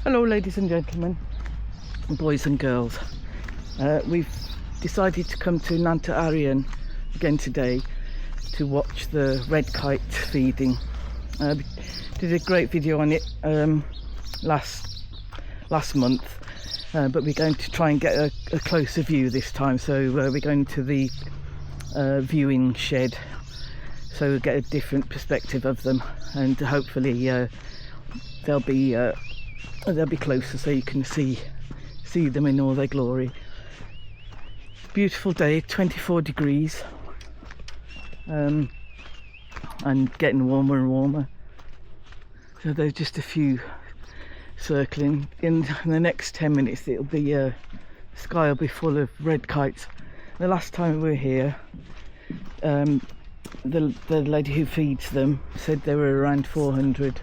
Hello ladies and gentlemen, boys and girls. We've decided to come to Nant Arian again today to watch the red kite feeding. Did a great video on it last month, but we're going to try and get a closer view this time. So we're going to the viewing shed, so we'll get a different perspective of them, and hopefully they'll be closer so you can see them in all their glory. Beautiful day, 24 degrees, and getting warmer and warmer. So there's just a few circling. In the next 10 minutes it'll be the sky will be full of red kites. The last time we were here, the lady who feeds them said there were around 400.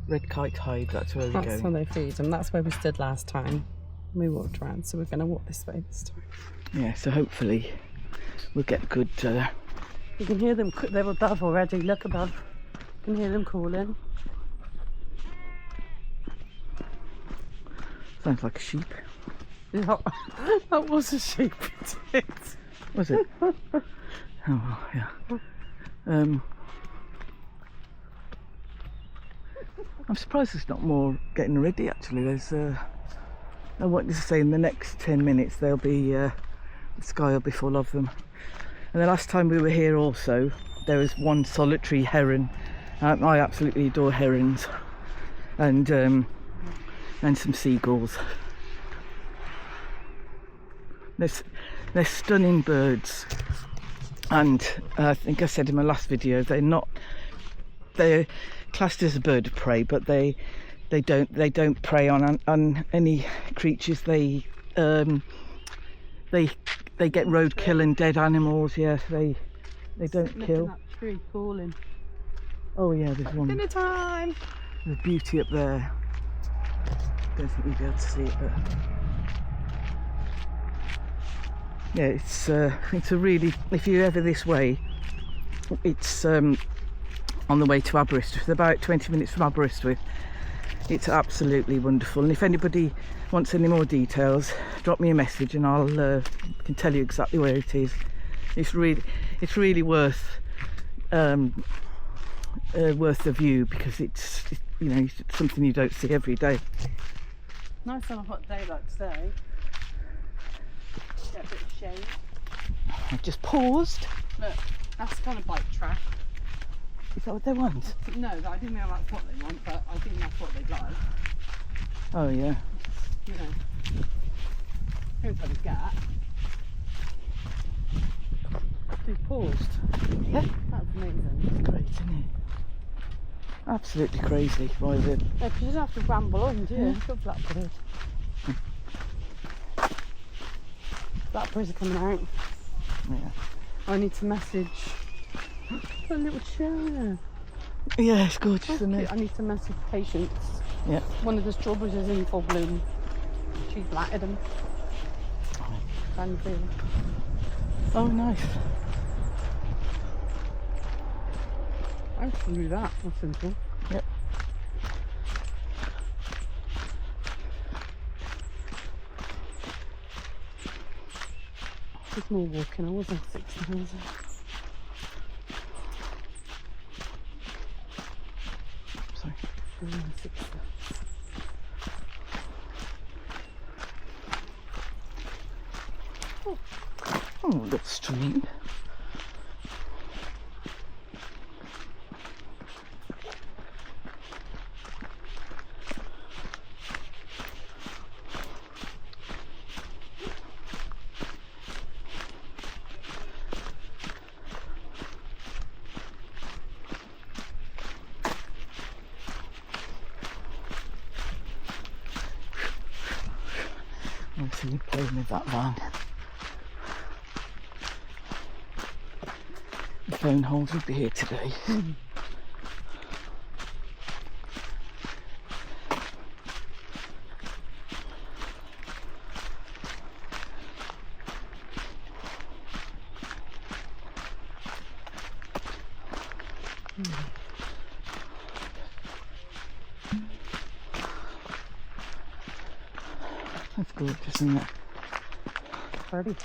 Red Kite Hide, that's where we're going. That's where they feed them. That's where we stood last time. We walked around, so we're going to walk this way this time. Yeah, so hopefully we'll get good... You can hear them, they're above already, look above. You can hear them calling. Sounds like a sheep. Yeah, that was a sheep, it did. Was it? Oh, well, yeah. I'm surprised there's not more getting ready actually. There's I wanted to say in the next 10 minutes there'll be the sky will be full of them. And the last time we were here also there was one solitary heron. I absolutely adore herons, and some seagulls. They're stunning birds, and I think I said in my last video they're classed as a bird of prey, but they don't prey on any creatures. They get roadkill and dead animals. Yes, they don't kill. That tree calling. Oh yeah, there's one. Dinner time. The beauty up there. Don't think you'll be able to see it, but yeah, it's a really, if you're ever this way, it's on the way to Aberystwyth, about 20 minutes from Aberystwyth. It's absolutely wonderful, and if anybody wants any more details, drop me a message and I'll can tell you exactly where it is. It's really worth the view, because it's you know, it's something you don't see every day. Nice on a hot day like today. Get a bit of shade. I've just paused. Look, that's kind of bike track. Is that what they want? No, I didn't know that's what they want, but I think that's what they'd like. Oh yeah. You know, here's what we get. We paused. Yeah. That's amazing. It's great, isn't it? Absolutely crazy. Why the... Yeah, you don't have to ramble on, do you? Yeah. Got blackbird. Blackbirds are coming out. Yeah. I need to message. A little chair. Yeah, it's gorgeous, That's isn't cute. it? I need to message Patience. Yeah. One of the strawberries is in full bloom. She's blatted them. Fancy. Oh, nice. I can do that. That's simple. Yep. There's more walking. I wasn't 6,000. Sorry. 6,000. Oh, little stream. I'll see you playing with that van. The phone holes will be here today. That's gorgeous, isn't it? Pretty.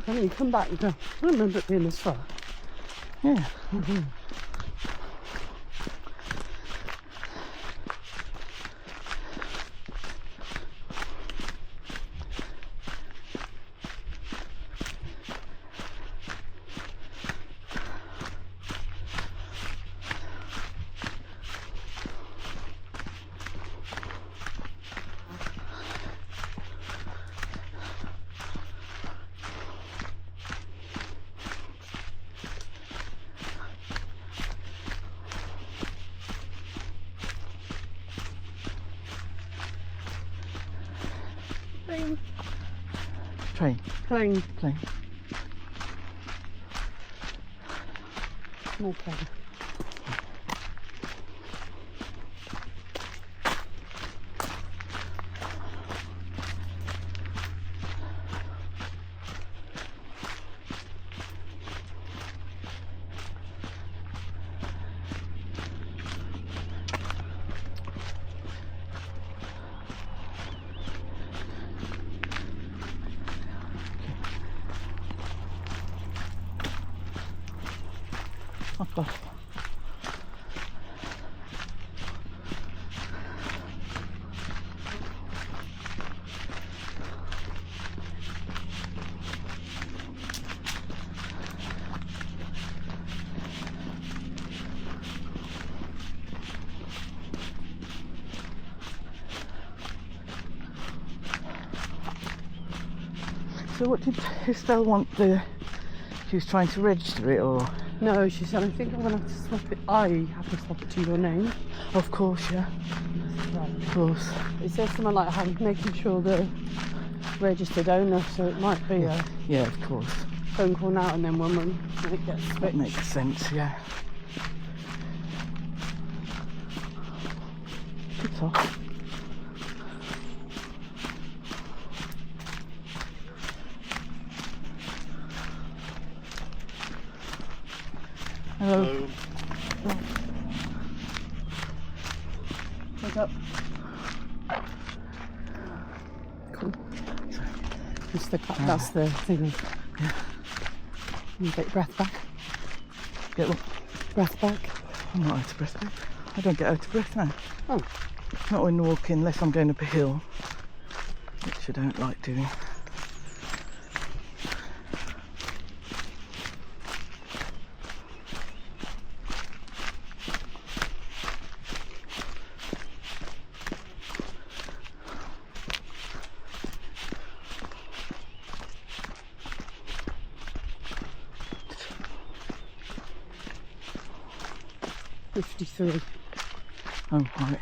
And then you come back and go, I don't remember it being this far. Yeah. Plane. Plane. Plane. Small plane. Oh God. So what did Estelle want she was trying to register it, or? No, she said, I think I'm going to have to swap it. I have to swap it to your name. Of course, yeah. Right. Of course. It says something like making sure the registered owner, so it might be a Yeah, of course. phone call now and then when it gets switched. That makes sense, yeah. It's off. Hello. What's up? Cool. Just that's the thing. Yeah. You get your breath back. Get what? Breath back. I'm not out of breath, babe. I don't get out of breath now. Oh. Not when walking, unless I'm going up a hill, which I don't like doing. $53. Oh, right.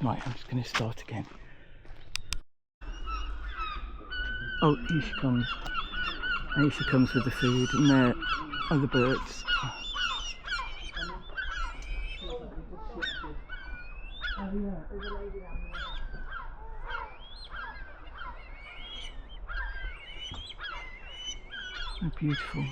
Right, I'm just going to start again. Oh, here she comes. Here she comes with the food, and there are the birds. They're beautiful.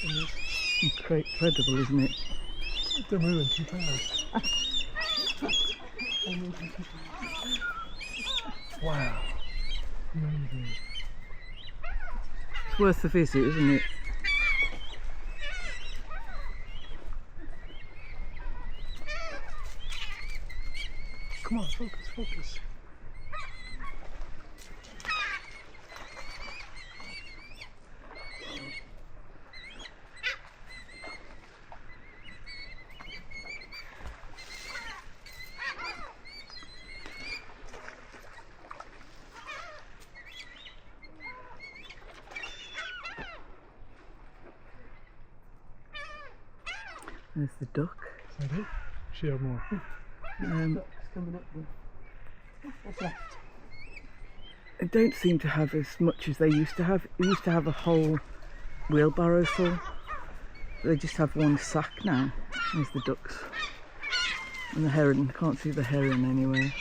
Incredible, isn't it? They're moving too fast. Wow. Amazing. It's worth a visit, isn't it? Come on, focus. There's the duck. Is that it? She have more. Ducks coming up with. What's left? They don't seem to have as much as they used to have. They used to have a whole wheelbarrow full. They just have one sack now. There's the ducks. And the heron. Can't see the heron anywhere.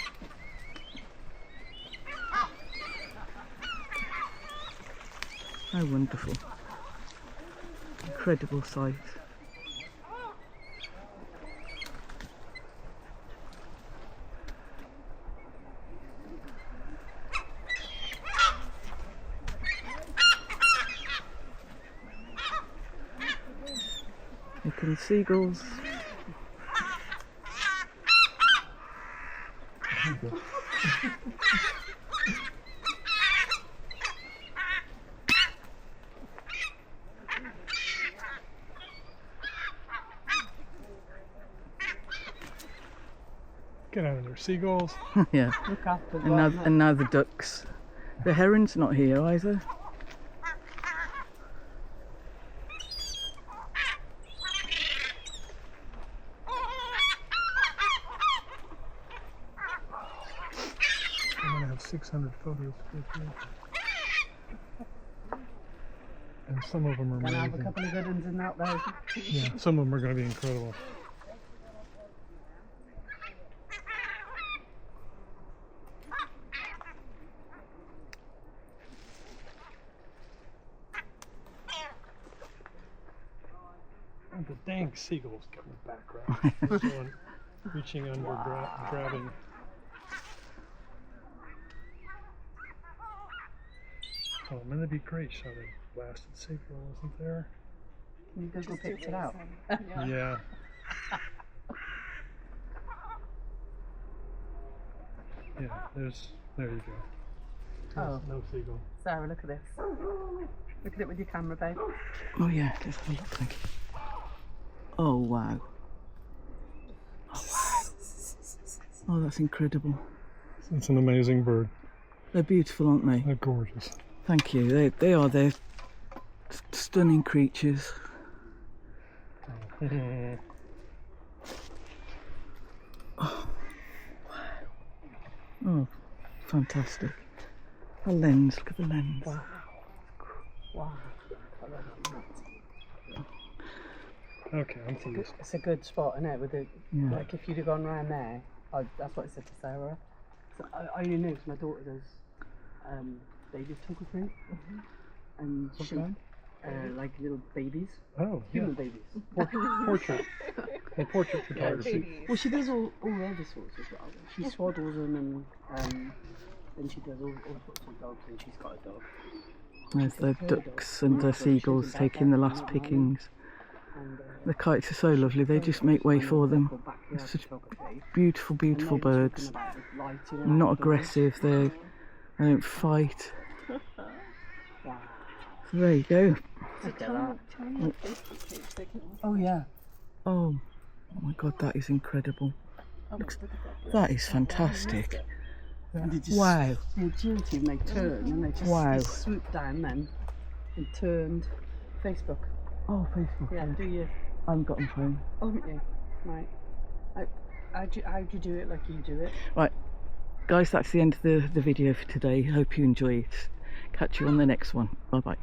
How wonderful. Incredible sight. Look at the seagulls. Get out of there, seagulls. Yeah. Look after And now the ducks. The heron's not here either. I'm gonna have 600 photos to go through. And some of them are Gonna have a amazing. couple of good ones in that though. Yeah, some of them are gonna be incredible. And the dang seagulls got my back wrapped. This one reaching under, grabbing. Oh, man, that'd be great shot of blasted seagull, wasn't there? Can you Google picture it out? Yeah. Yeah, there you go. Oh. No seagull. Sarah, look at this. Look at it with your camera, babe. Oh yeah, let's have a look. Thank you. Oh wow. Oh wow. Oh, that's incredible. It's an amazing bird. They're beautiful, aren't they? They're gorgeous. Thank you. They are. They're stunning creatures. Oh, fantastic. A lens. Look at the lens. Wow. Wow. Okay, I'm pleased. It's a good spot, isn't it? With the, Yeah. like if you'd have gone round there, that's what I said to Sarah. So I only knew 'cause my daughter does baby photography, and What she, kind? like little babies, Oh, yeah. human babies. Portrait. And portrait photography. Well, she does all other sorts as well. She swaddles them and then she does all sorts of dogs, and she's got a dog. There's the ducks and the seagulls taking the last pickings. And, The kites are so lovely. They just make way for them. It's such beautiful, beautiful birds. Not aggressive. They don't fight. So there you go. Oh yeah. Oh my god, that is incredible. That is fantastic. And they just, Wow. the agility, and they turn and they just Wow. they swoop down then and turned. Facebook. Oh, Facebook. Yeah, do you? I haven't got my phone. Oh, haven't you? Right. How'd you do it like you do it? Right, guys, that's the end of the video for today. Hope you enjoy it. Catch you on the next one. Bye bye.